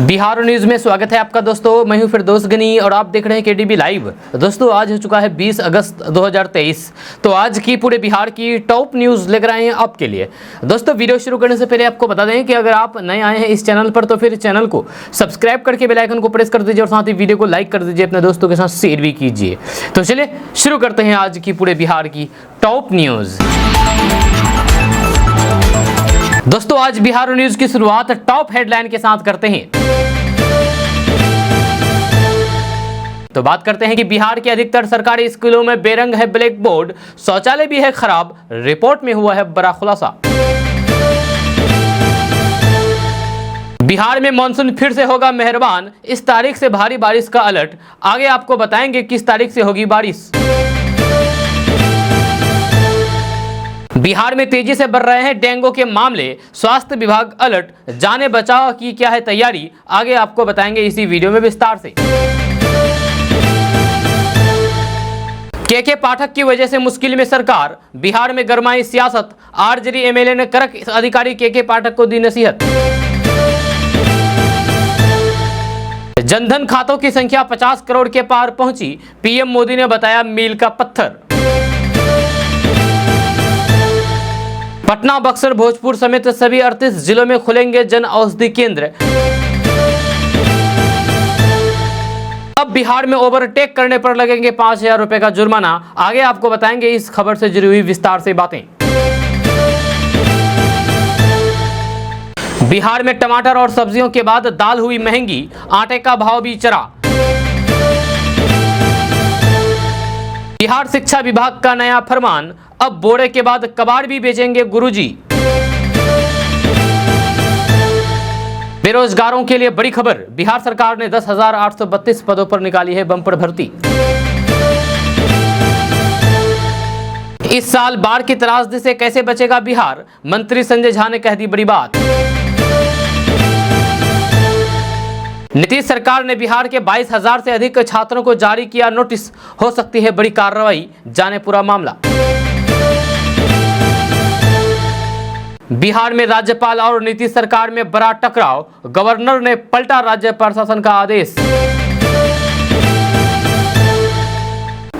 Bihar news में स्वागत है आपका दोस्तों। मैं हूं फिरदौस गनी और आप देख रहे हैं केडीबी लाइव। दोस्तों आज हो चुका है 20 अगस्त 2023। तो आज की पूरे बिहार की टॉप न्यूज लेकर आए हैं आपके लिए। दोस्तों वीडियो शुरू करने से पहले आपको बता दें कि अगर आप नए आए हैं इस चैनल पर तो फिर चैनल को सब्सक्राइब करके बेल आइकन को प्रेस कर दीजिए और साथ ही वीडियो को लाइक कर दीजिए, अपने दोस्तों के साथ शेयर भी कीजिए। तो चलिए शुरू करते हैं आज की पूरे बिहार की टॉप न्यूज। दोस्तों आज बिहार न्यूज की शुरुआत टॉप हेडलाइन के साथ करते हैं। तो बात करते हैं कि बिहार के अधिकतर सरकारी स्कूलों में बेरंग है ब्लैक बोर्ड, शौचालय भी है खराब, रिपोर्ट में हुआ है बड़ा खुलासा। बिहार में मानसून फिर से होगा मेहरबान, इस तारीख से भारी बारिश का अलर्ट। आगे आपको बताएंगे किस तारीख से होगी बारिश। बिहार में तेजी से बढ़ रहे हैं डेंगू के मामले, स्वास्थ्य विभाग अलर्ट। जाने बचाव की क्या है तैयारी, आगे आपको बताएंगे इसी वीडियो में विस्तार से। के पाठक की वजह से मुश्किल में सरकार, बिहार में गरमाई सियासत। आरजेडी एमएलए ने करक अधिकारी के पाठक को दी नसीहत। जनधन खातों की संख्या 50 करोड़ के पार पहुंची, पीएम मोदी ने बताया मील का पत्थर। पटना, बक्सर, भोजपुर समेत सभी 38 जिलों में खुलेंगे जन औषधि केंद्र। अब बिहार में ओवरटेक करने पर लगेंगे 5,000 रुपए का जुर्माना। आगे आपको बताएंगे इस खबर से जुड़ी हुई विस्तार से बातें। बिहार में टमाटर और सब्जियों के बाद दाल हुई महंगी, आटे का भाव भी चढ़ा। बिहार शिक्षा विभाग का नया फरमान, अब बोरे के बाद कबाड़ भी बेचेंगे गुरुजी। बेरोजगारों के लिए बड़ी खबर, बिहार सरकार ने 10,832 पदों पर निकाली है बम्पर भर्ती। इस साल बाढ़ की त्रासदी से कैसे बचेगा बिहार, मंत्री संजय झा ने कह दी बड़ी बात। नीतीश सरकार ने बिहार के 22,000 से अधिक छात्रों को जारी किया नोटिस, हो सकती है बड़ी कार्रवाई, जाने पूरा मामला। बिहार में राज्यपाल और नीतीश सरकार में बड़ा टकराव, गवर्नर ने पलटा राज्य प्रशासन का आदेश।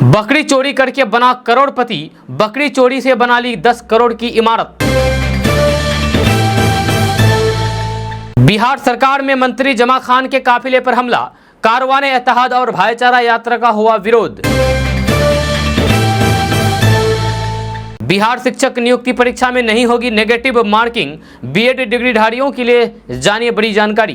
बकरी चोरी करके बना करोड़पति, बकरी चोरी से बना ली 10 करोड़ की इमारत। बिहार सरकार में मंत्री जमा खान के काफिले पर हमला, कारवाने इत्तेहाद और भाईचारा यात्रा का हुआ विरोध। बिहार शिक्षक नियुक्ति परीक्षा में नहीं होगी नेगेटिव मार्किंग, बीएड डिग्रीधारियों के लिए जानिए बड़ी जानकारी।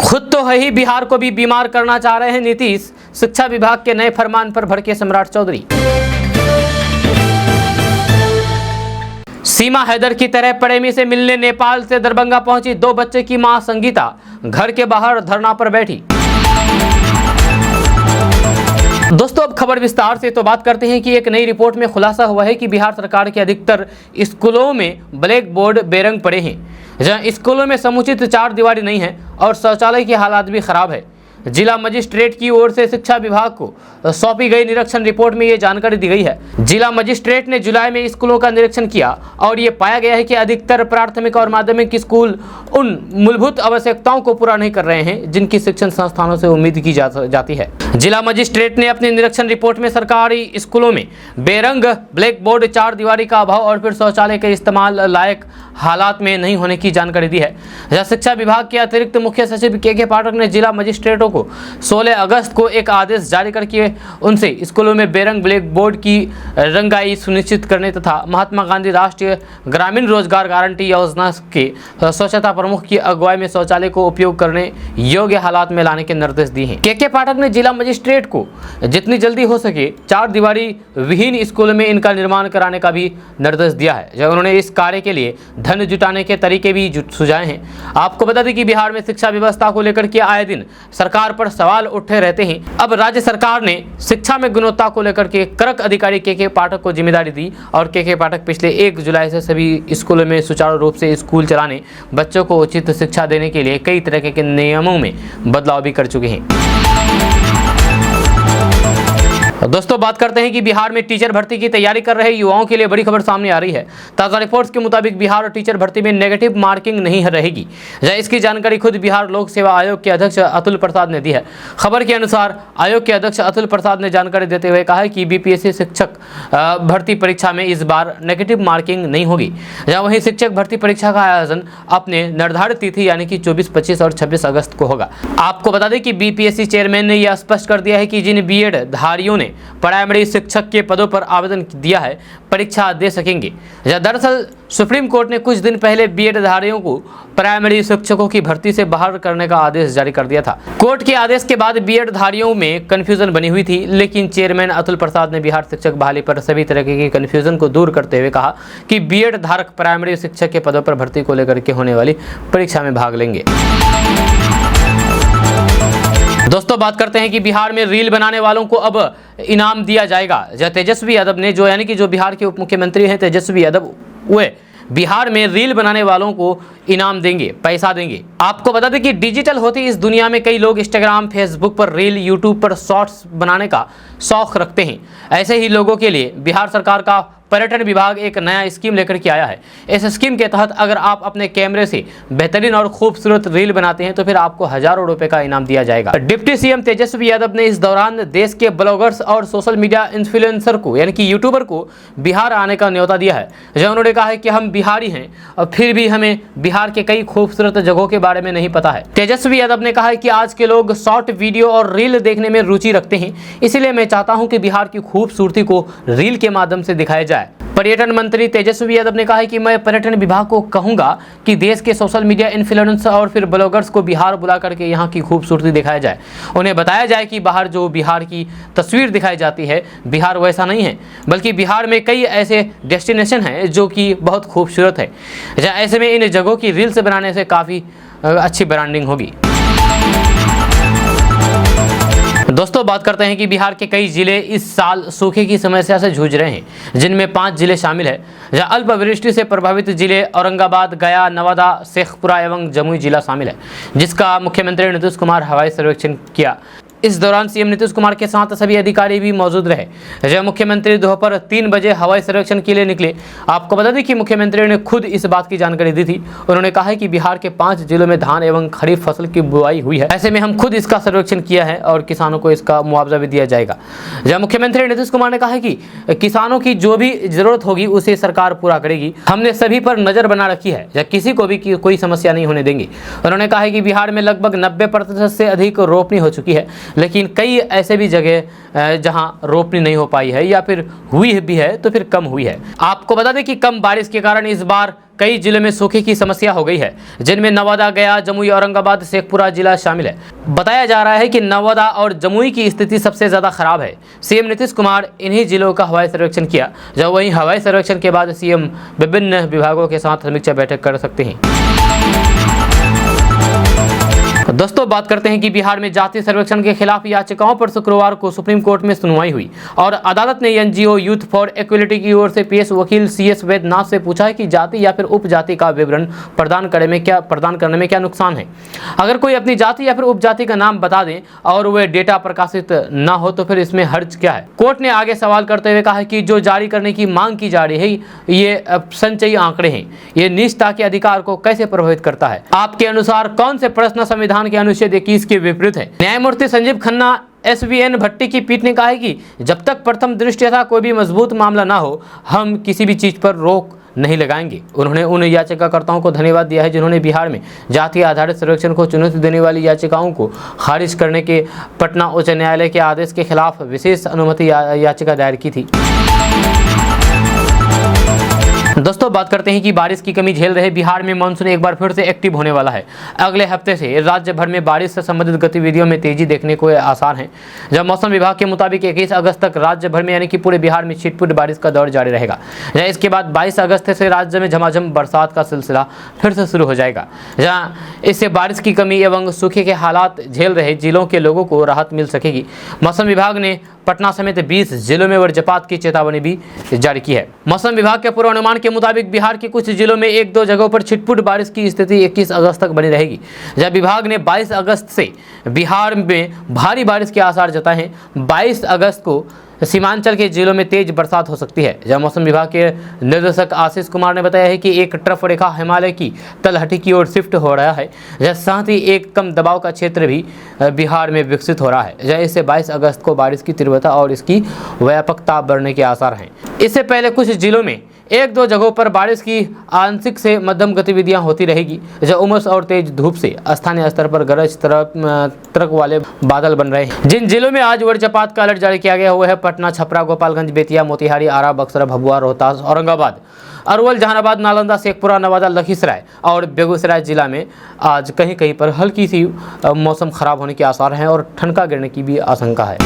खुद तो है ही बिहार को भी बीमार करना चाह रहे हैं नीतीश, शिक्षा विभाग के नए फरमान पर भड़के सम्राट चौधरी। सीमा हैदर की तरह प्रेमी से मिलने नेपाल से दरभंगा पहुंची 2 बच्चे की मां संगीता, घर के बाहर धरना पर बैठी। दोस्तों अब खबर विस्तार से। तो बात करते हैं कि एक नई रिपोर्ट में खुलासा हुआ है कि बिहार सरकार के अधिकतर स्कूलों में ब्लैक बोर्ड बेरंग पड़े हैं, जहां स्कूलों में समुचित चार दीवारी नहीं है और शौचालय की हालात भी खराब है। जिला मजिस्ट्रेट की ओर से शिक्षा विभाग को सौंपी गई निरीक्षण रिपोर्ट में ये जानकारी दी गई है। जिला मजिस्ट्रेट ने जुलाई में स्कूलों का निरीक्षण किया और ये पाया गया है कि अधिकतर प्राथमिक और माध्यमिक स्कूल उन मूलभूत आवश्यकताओं को पूरा नहीं कर रहे हैं जिनकी शिक्षण संस्थानों से उम्मीद की जाती है। जिला मजिस्ट्रेट ने अपनी निरीक्षण रिपोर्ट में सरकारी स्कूलों में बेरंग ब्लैक बोर्ड, चार दीवारी का अभाव और फिर शौचालय के इस्तेमाल लायक हालात में नहीं होने की जानकारी दी है। जहाँ शिक्षा विभाग के अतिरिक्त मुख्य सचिव के पाठक ने जिला मजिस्ट्रेटों को 16 अगस्त को एक आदेश जारी करके उनसे स्कूलों में बेरंग ब्लैक बोर्ड की रंगाई सुनिश्चित करने तथा महात्मा गांधी राष्ट्रीय ग्रामीण रोजगार गारंटी योजना के स्वच्छता प्रमुख की अगुवाई में शौचालय को उपयोग करने योग्य हालात में लाने के निर्देश दिए हैं। के पाठक ने जिला मजिस्ट्रेट को जितनी जल्दी हो सके चार दीवारी विहीन स्कूलों में इनका निर्माण कराने का भी निर्देश दिया है। जब उन्होंने इस कार्य के लिए धन जुटाने के तरीके भी सुझाए हैं। आपको बता दें कि बिहार में शिक्षा व्यवस्था को लेकर के आए दिन सरकार पर सवाल उठे रहते हैं। अब राज्य सरकार ने शिक्षा में गुणवत्ता को लेकर के करक अधिकारी के पाठक को जिम्मेदारी दी और के पाठक पिछले 1 जुलाई से सभी स्कूलों में सुचारू रूप से स्कूल चलाने, बच्चों को उचित शिक्षा देने के लिए कई तरह के नियमों में बदलाव भी कर चुके हैं। दोस्तों बात करते हैं कि बिहार में टीचर भर्ती की तैयारी कर रहे युवाओं के लिए बड़ी खबर सामने आ रही है। ताज़ा रिपोर्ट्स के मुताबिक बिहार और टीचर भर्ती में नेगेटिव मार्किंग नहीं रहेगी। इसकी जानकारी खुद बिहार लोक सेवा आयोग के अध्यक्ष अतुल प्रसाद ने दी है। खबर के अनुसार आयोग के अध्यक्ष अतुल प्रसाद ने जानकारी देते हुए कहा है कि बीपीएससी शिक्षक भर्ती परीक्षा में इस बार नेगेटिव मार्किंग नहीं होगी। वहीं शिक्षक भर्ती परीक्षा का आयोजन अपने निर्धारित तिथि यानी कि 24, 25 और 26 अगस्त को होगा। आपको बता दें कि बीपीएससी चेयरमैन ने यह स्पष्ट कर दिया है कि जिन बीएड धारियों ने प्राइमरी शिक्षक के पदों पर आवेदन दिया है परीक्षा दे सकेंगे। दरअसल सुप्रीम कोर्ट ने कुछ दिन पहले बीएड धारियों को प्राइमरी शिक्षकों की भर्ती से बाहर करने का आदेश जारी कर दिया था। कोर्ट के आदेश के बाद बीएड धारियों में कंफ्यूजन बनी हुई थी, लेकिन चेयरमैन अतुल प्रसाद ने बिहार शिक्षक बहाली पर सभी तरह की कंफ्यूजन को दूर करते हुए कहा कि बीएड धारक प्राइमरी शिक्षक के पदों पर भर्ती को लेकर के होने वाली परीक्षा में भाग लेंगे। दोस्तों बात करते हैं कि बिहार में रील बनाने वालों को अब इनाम दिया जाएगा। तेजस्वी यादव ने जो बिहार के उप मुख्यमंत्री हैं तेजस्वी यादव, वे बिहार में रील बनाने वालों को इनाम देंगे, पैसा देंगे। आपको बता दें कि डिजिटल होती इस दुनिया में कई लोग इंस्टाग्राम, फेसबुक पर रील, यूट्यूब पर शॉर्ट्स बनाने का शौक रखते हैं। ऐसे ही लोगों के लिए बिहार सरकार का पर्यटन विभाग एक नया स्कीम लेकर के आया है। इस स्कीम के तहत अगर आप अपने कैमरे से बेहतरीन और खूबसूरत रील बनाते हैं तो फिर आपको हजारों रुपए का इनाम दिया जाएगा। डिप्टी सीएम तेजस्वी यादव ने इस दौरान देश के ब्लॉगर्स और सोशल मीडिया इन्फ्लुएंसर को यानी कि यूट्यूबर को बिहार आने का न्योता दिया है। जहाँ उन्होंने कहा है कि हम बिहारी हैं और फिर भी हमें बिहार के कई खूबसूरत जगहों के बारे में नहीं पता है। तेजस्वी यादव ने कहा है कि आज के लोग शॉर्ट वीडियो और रील देखने में रुचि रखते हैं, इसीलिए मैं चाहता हूं कि बिहार की खूबसूरती को रील के माध्यम से दिखाया जाए। पर्यटन मंत्री तेजस्वी यादव ने कहा है कि मैं पर्यटन विभाग को कहूंगा कि देश के सोशल मीडिया इन्फ्लुएंसर और फिर ब्लॉगर्स को बिहार बुला करके यहाँ की खूबसूरती दिखाया जाए। उन्हें बताया जाए कि बाहर जो बिहार की तस्वीर दिखाई जाती है, बिहार वैसा नहीं है, बल्कि बिहार में कई ऐसे डेस्टिनेशन हैं जो कि बहुत खूबसूरत है। ऐसे में इन जगहों की रील्स बनाने से काफ़ी अच्छी ब्रांडिंग होगी। दोस्तों बात करते हैं कि बिहार के कई जिले इस साल सूखे की समस्या से जूझ रहे हैं, जिनमें 5 जिले शामिल हैं। जहां अल्पवृष्टि से प्रभावित जिले औरंगाबाद, गया, नवादा, शेखपुरा एवं जमुई जिला शामिल है, जिसका मुख्यमंत्री नीतीश कुमार हवाई सर्वेक्षण किया। इस दौरान सीएम नीतीश कुमार के साथ सभी अधिकारी भी मौजूद रहे। जब मुख्यमंत्री दोपहर 3 बजे हवाई सर्वेक्षण के लिए निकले। आपको बता दें कि मुख्यमंत्री ने खुद इस बात की जानकारी दी थी। उन्होंने कहा है कि बिहार के 5 जिलों में धान एवं खरीफ फसल की बुआई हुई है। ऐसे में हम खुद इसका सर्वेक्षण किया है और किसानों को इसका मुआवजा भी दिया जाएगा। जब मुख्यमंत्री नीतीश कुमार ने कहा है कि किसानों की जो भी जरूरत होगी उसे सरकार पूरा करेगी। हमने सभी पर नजर बना रखी है, या किसी को भी कोई समस्या नहीं होने देंगे। उन्होंने कहा है कि बिहार में लगभग 90% से अधिक रोपनी हो चुकी है, लेकिन कई ऐसे भी जगह जहां रोपनी नहीं हो पाई है या फिर हुई भी है तो फिर कम हुई है। आपको बता दें कि कम बारिश के कारण इस बार कई जिलों में सूखे की समस्या हो गई है, जिनमें नवादा, गया, जमुई, औरंगाबाद, शेखपुरा जिला शामिल है। बताया जा रहा है कि नवादा और जमुई की स्थिति सबसे ज्यादा खराब है। सीएम नीतीश कुमार इन्हीं जिलों का हवाई सर्वेक्षण किया। जब वहीं हवाई सर्वेक्षण के बाद सीएम विभिन्न विभागों के साथ समीक्षा बैठक कर सकते हैं। दोस्तों बात करते हैं कि बिहार में जाति सर्वेक्षण के खिलाफ याचिकाओं पर शुक्रवार को सुप्रीम कोर्ट में सुनवाई हुई और अदालत ने एनजीओ यूथ फॉर इक्वलिटी की ओर से पेश वकील सीएस वैद्यनाथ से पूछा है कि जाति या फिर उपजाति का विवरण प्रदान करने में क्या नुकसान है। अगर कोई अपनी जाति या फिर उपजाति का नाम बता दें और वह डेटा प्रकाशित न हो तो फिर इसमें हर्ज क्या है। कोर्ट ने आगे सवाल करते हुए कहा कि जो जारी करने की मांग की जा रही है ये संचयी आंकड़े हैं, ये निजता के अधिकार को कैसे प्रभावित करता है। आपके अनुसार कौन से प्रश्न संविधान के अनुच्छेद 21 के विपरीत है। न्यायमूर्ति संजीव खन्ना, एसवीएन भट्टी की पीठ ने कहा है कि जब तक प्रथम दृष्टया कोई भी मजबूत मामला ना हो हम किसी भी चीज पर रोक नहीं लगाएंगे। उन्होंने उन याचिकाकर्ताओं को धन्यवाद दिया है जिन्होंने बिहार में जाति आधारित सर्वेक्षण को चुनौती देने वाली याचिकाओं को खारिज करने के पटना उच्च न्यायालय के आदेश के खिलाफ विशेष अनुमति याचिका दायर की थी। दोस्तों बात करते हैं कि बारिश की कमी झेल रहे बिहार में मानसून एक बार फिर से एक्टिव होने वाला है। अगले हफ्ते से राज्य भर में बारिश से संबंधित गतिविधियों में तेजी देखने को आसार है। जब मौसम विभाग के मुताबिक 21 अगस्त तक राज्य भर में यानी कि पूरे बिहार में छिटपुट बारिश का दौर जारी रहेगा। इसके बाद 22 अगस्त से राज्य में झमाझम बरसात का सिलसिला फिर से शुरू हो जाएगा। जहाँ इससे बारिश की कमी एवं सूखे के हालात झेल रहे जिलों के लोगों को राहत मिल सकेगी। मौसम विभाग ने पटना समेत 20 जिलों में वज्रपात की चेतावनी भी जारी की है। मौसम विभाग के पूर्वानुमान के मुताबिक बिहार के कुछ जिलों में 1-2 जगहों पर छिटपुट बारिश की स्थिति 21 अगस्त तक बनी रहेगी। जब विभाग ने 22 अगस्त से बिहार में भारी बारिश के आसार जताए हैं। 22 अगस्त को सीमांचल के जिलों में तेज बरसात हो सकती है। जहां मौसम विभाग के निदेशक आशीष कुमार ने बताया है कि एक ट्रफ रेखा हिमालय की तलहटी की ओर शिफ्ट हो रहा है, जहां साथ ही एक कम दबाव का क्षेत्र भी बिहार में विकसित हो रहा है, जहां इससे 22 अगस्त को बारिश की तीव्रता और इसकी व्यापकता बढ़ने के आसार हैं। इससे पहले कुछ जिलों में एक दो जगहों पर बारिश की आंशिक से मध्यम गतिविधियां होती रहेगी, जहां उमस और तेज धूप से स्थानीय स्तर पर गरज तरक वाले बादल बन रहे हैं। जिन जिलों में आज वज्रपात का अलर्ट जारी किया गया हुआ है पटना, छपरा, गोपालगंज, बेतिया, मोतिहारी, आरा, बक्सर, भभुआ, रोहतास, औरंगाबाद, अरवल, जहानाबाद, नालंदा, शेखपुरा, नवादा, लखीसराय और बेगूसराय जिला में आज कहीं कहीं पर हल्की सी मौसम खराब होने के आसार हैं और ठनका गिरने की भी आशंका है।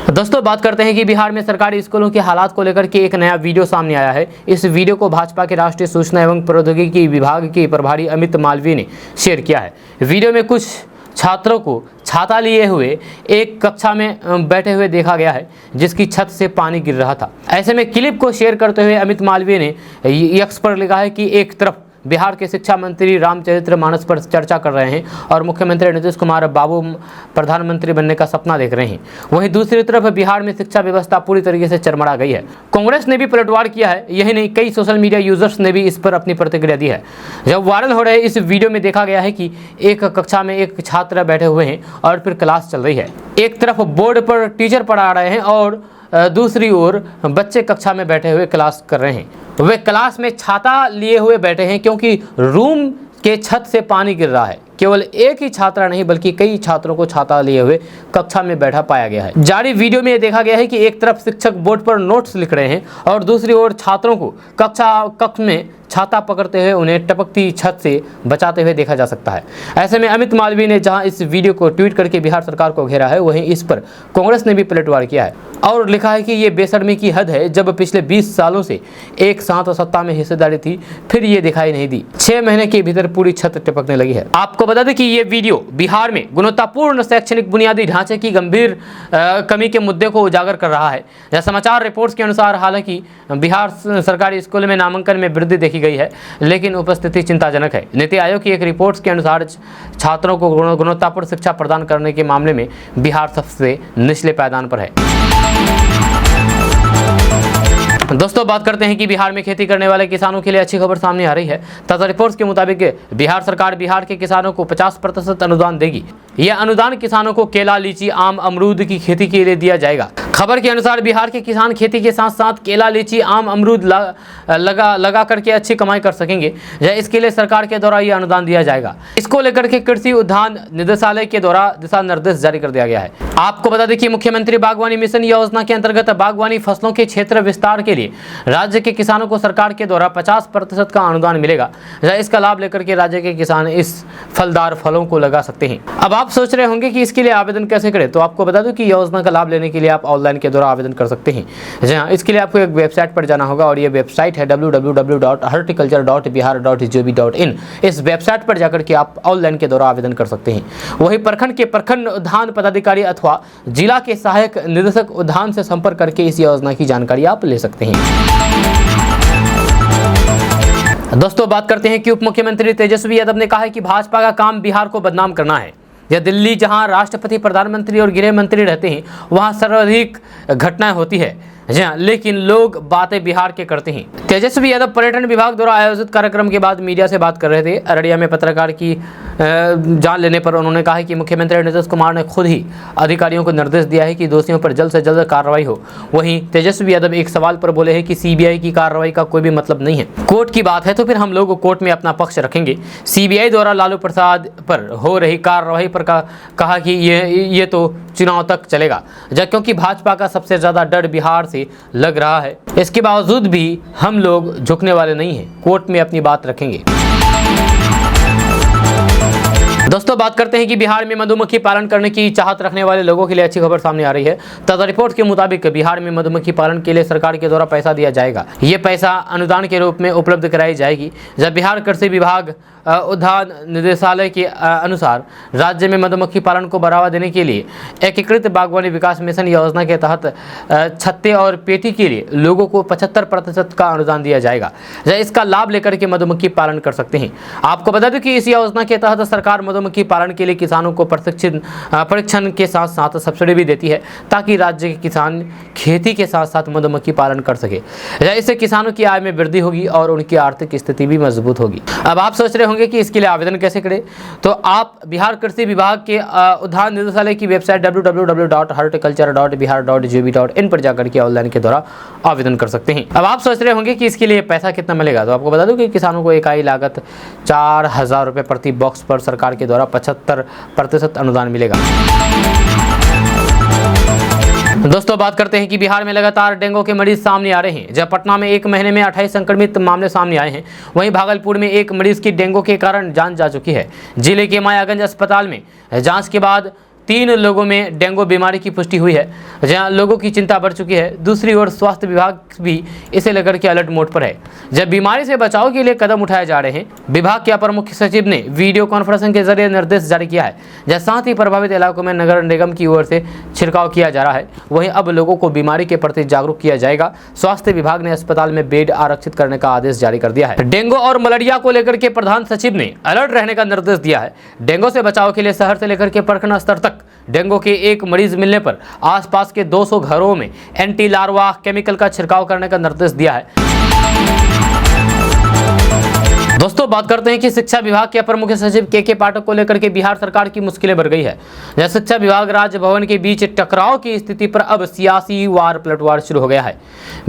दोस्तों बात करते हैं कि बिहार में सरकारी स्कूलों के हालात को लेकर के एक नया वीडियो सामने आया है। इस वीडियो को भाजपा के राष्ट्रीय सूचना एवं प्रौद्योगिकी विभाग के प्रभारी अमित मालवीय ने शेयर किया है। वीडियो में कुछ छात्रों को छाता लिए हुए एक कक्षा में बैठे हुए देखा गया है, जिसकी छत से पानी गिर रहा था। ऐसे में क्लिप को शेयर करते हुए अमित मालवीय ने एक्स पर लिखा है कि एक तरफ बिहार के शिक्षा मंत्री रामचरित्र मानस पर चर्चा कर रहे हैं और मुख्यमंत्री नीतीश कुमार बाबू प्रधानमंत्री बनने का सपना देख रहे हैं, वहीं दूसरी तरफ बिहार में शिक्षा व्यवस्था पूरी तरीके से चरमरा गई है। कांग्रेस ने भी पलटवार किया है। यही नहीं, कई सोशल मीडिया यूजर्स ने भी इस पर अपनी प्रतिक्रिया दी है। जब वायरल हो रहे इस वीडियो में देखा गया है कि एक कक्षा में एक छात्र बैठे हुए हैं और फिर क्लास चल रही है। एक तरफ बोर्ड पर टीचर पढ़ा रहे हैं और दूसरी ओर बच्चे कक्षा में बैठे हुए क्लास कर रहे हैं। वे क्लास में छाता लिए हुए बैठे हैं क्योंकि रूम के छत से पानी गिर रहा है। केवल एक ही छात्रा नहीं बल्कि कई छात्रों को छाता लिए हुए कक्षा में बैठा पाया गया है। जारी वीडियो में देखा गया है कि एक तरफ शिक्षक बोर्ड पर नोट्स लिख रहे हैं और दूसरी ओर छात्रों को कक्ष में छाता पकड़ते हुए उन्हें टपकती छत से बचाते हुए देखा जा सकता है। ऐसे में अमित मालवीय ने जहां इस वीडियो को ट्वीट करके बिहार सरकार को घेरा है, वहीं इस पर कांग्रेस ने भी पलटवार किया है और लिखा है कि ये बेशर्मी की हद है। जब पिछले 20 सालों से एक साथ सत्ता में हिस्सेदारी थी, फिर ये दिखाई नहीं दी। 6 महीने के भीतर पूरी छत टपकने लगी है। आपको बता दें कि ये वीडियो बिहार में गुणवत्तापूर्ण शैक्षणिक बुनियादी ढांचे की गंभीर कमी के मुद्दे को उजागर कर रहा है। यह समाचार रिपोर्ट्स के अनुसार हालांकि बिहार सरकारी स्कूल में नामांकन में वृद्धि देखी गई है, लेकिन उपस्थिति चिंताजनक है। नीति आयोग की एक रिपोर्ट के अनुसार छात्रों को गुणवत्तापूर्ण शिक्षा प्रदान करने के मामले में बिहार सबसे निचले पायदान पर है। दोस्तों बात करते हैं कि बिहार में खेती करने वाले किसानों के लिए अच्छी खबर सामने आ रही है। ताज़ा रिपोर्ट्स के मुताबिक बिहार सरकार बिहार के किसानों को 50% अनुदान देगी। यह अनुदान किसानों को केला, लीची, आम, अमरूद की खेती के लिए दिया जाएगा। खबर के अनुसार बिहार के किसान खेती के साथ साथ केला, लीची, आम, अमरूद लगा करके अच्छी कमाई कर सकेंगे। इसके लिए सरकार के द्वारा यह अनुदान दिया जाएगा। इसको लेकर के कृषि उद्यान निदेशालय के द्वारा दिशा निर्देश जारी कर दिया गया है। आपको बता दें कि मुख्यमंत्री बागवानी मिशन योजना के अंतर्गत बागवानी फसलों के क्षेत्र विस्तार के लिए राज्य के किसानों को सरकार के द्वारा 50% का अनुदान मिलेगा। इसका लाभ लेकर के राज्य के किसान इस फलदार फलों को लगा सकते हैं। अब आप सोच रहे होंगे कि इसके लिए आवेदन कैसे करें, तो आपको बता दूं कि योजना का लाभ लेने के लिए आप ऑनलाइन के द्वारा आवेदन कर सकते हैं। जी हाँ, इसके लिए आपको एक वेबसाइट पर जाना होगा और ये वेबसाइट है www.horticulture.bihar.gov.in। इस वेबसाइट पर जाकर के आप ऑनलाइन के द्वारा आवेदन कर सकते हैं। वहीं प्रखंड के प्रखंड उद्यान पदाधिकारी अथवा जिला के सहायक निदेशक उद्यान से संपर्क करके इस योजना की जानकारी आप ले सकते हैं। दोस्तों बात करते हैं कि उप मुख्यमंत्री तेजस्वी यादव ने कहा है कि भाजपा का काम बिहार को बदनाम करना है। यह दिल्ली, जहां राष्ट्रपति, प्रधानमंत्री और गृह मंत्री रहते हैं, वहां सर्वाधिक घटनाएं होती है। जी हाँ, लेकिन लोग बातें बिहार के करते हैं। तेजस्वी यादव पर्यटन विभाग द्वारा आयोजित कार्यक्रम के बाद मीडिया से बात कर रहे थे। अररिया में पत्रकार की जान लेने पर उन्होंने कहा कि मुख्यमंत्री नीतीश कुमार ने खुद ही अधिकारियों को निर्देश दिया है कि दोषियों पर जल्द से जल्द कार्रवाई हो। वहीं तेजस्वी यादव एक सवाल पर बोले हैं कि सीबीआई की कार्रवाई का कोई भी मतलब नहीं है। कोर्ट की बात है तो फिर हम लोग कोर्ट में अपना पक्ष रखेंगे। सीबीआई द्वारा लालू प्रसाद पर हो रही कार्रवाई पर कहा कि ये तो चुनाव तक चलेगा, क्योंकि भाजपा का सबसे ज़्यादा डर बिहार से लग रहा है। इसके बावजूद भी हम लोग झुकने वाले नहीं हैं, कोर्ट में अपनी बात रखेंगे। दोस्तों बात करते हैं कि बिहार में मधुमक्खी पालन करने की चाहत रखने वाले लोगों के लिए अच्छी खबर सामने आ रही है। ताज़ा रिपोर्ट के मुताबिक बिहार में मधुमक्खी पालन के लिए सरकार के द्वारा पैसा दिया जाएगा। ये पैसा अनुदान के रूप में उपलब्ध कराई जाएगी। जब बिहार कृषि विभाग उद्यान निदेशालय के अनुसार राज्य में मधुमक्खी पालन को बढ़ावा देने के लिए एकीकृत बागवानी विकास मिशन योजना के तहत छत्ते और पेटी के लिए लोगों को 75% का अनुदान दिया जाएगा। इसका लाभ लेकर के मधुमक्खी पालन कर सकते हैं। आपको बता दें कि इस योजना के तहत सरकार मधुमक्खी मधुमक्खी पालन के लिए किसानों को प्रशिक्षण के साथ साथ सब्सिडी भी देती है, ताकि राज्य के किसान खेती के साथ साथ मधुमक्खी पालन कर सके। इससे किसानों की आय में वृद्धि होगी और उनकी आर्थिक स्थिति भी मजबूत होगी। अब आप सोच रहे होंगे कि इसके लिए आवेदन कैसे करें, तो आप बिहार कृषि विभाग के उद्यान निदेशालय की वेबसाइट www.horticulture.bihar.gov.in पर जाकर के ऑनलाइन के द्वारा आवेदन कर सकते हैं। अब आप सोच रहे होंगे कि इसके लिए पैसा कितना मिलेगा, तो आपको बता दूं कि किसानों को इकाई लागत 4000 रुपये प्रति बॉक्स पर सरकार के द्वारा 75% अनुदान मिलेगा। दोस्तों बात करते हैं कि बिहार में लगातार डेंगू के मरीज सामने आ रहे हैं। जब पटना में एक महीने में 28 संक्रमित मामले सामने आए हैं, वहीं भागलपुर में एक मरीज की डेंगू के कारण जान जा चुकी है। जिले के मायागंज अस्पताल में जांच के बाद 3 लोगों में डेंगू बीमारी की पुष्टि हुई है, जहां लोगों की चिंता बढ़ चुकी है। दूसरी ओर स्वास्थ्य विभाग भी इसे लेकर के अलर्ट मोड पर है। जब बीमारी से बचाव के लिए कदम उठाए जा रहे हैं, विभाग के अपर मुख्य सचिव ने वीडियो कॉन्फ्रेंसिंग के जरिए निर्देश जारी किया है। जहाँ साथ ही प्रभावित इलाकों में नगर निगम की ओर से छिड़काव किया जा रहा है। वहीं अब लोगों को बीमारी के प्रति जागरूक किया जाएगा। स्वास्थ्य विभाग ने अस्पताल में बेड आरक्षित करने का आदेश जारी कर दिया है। डेंगू और मलेरिया को लेकर के प्रधान सचिव ने अलर्ट रहने का निर्देश दिया है। डेंगू से बचाव के लिए शहर से लेकर के प्रखंड स्तर तक डेंगू के एक मरीज मिलने पर आसपास के 200 घरों में एंटी लार्वा केमिकल का छिड़काव करने का निर्देश दिया है। दोस्तों बात करते हैं कि शिक्षा विभाग के अपर मुख्य सचिव के पाठक को लेकर के बिहार सरकार की मुश्किलें बढ़ गई है। जब शिक्षा विभाग राजभवन के बीच टकराव की स्थिति पर अब सियासी वार पलटवार शुरू हो गया है।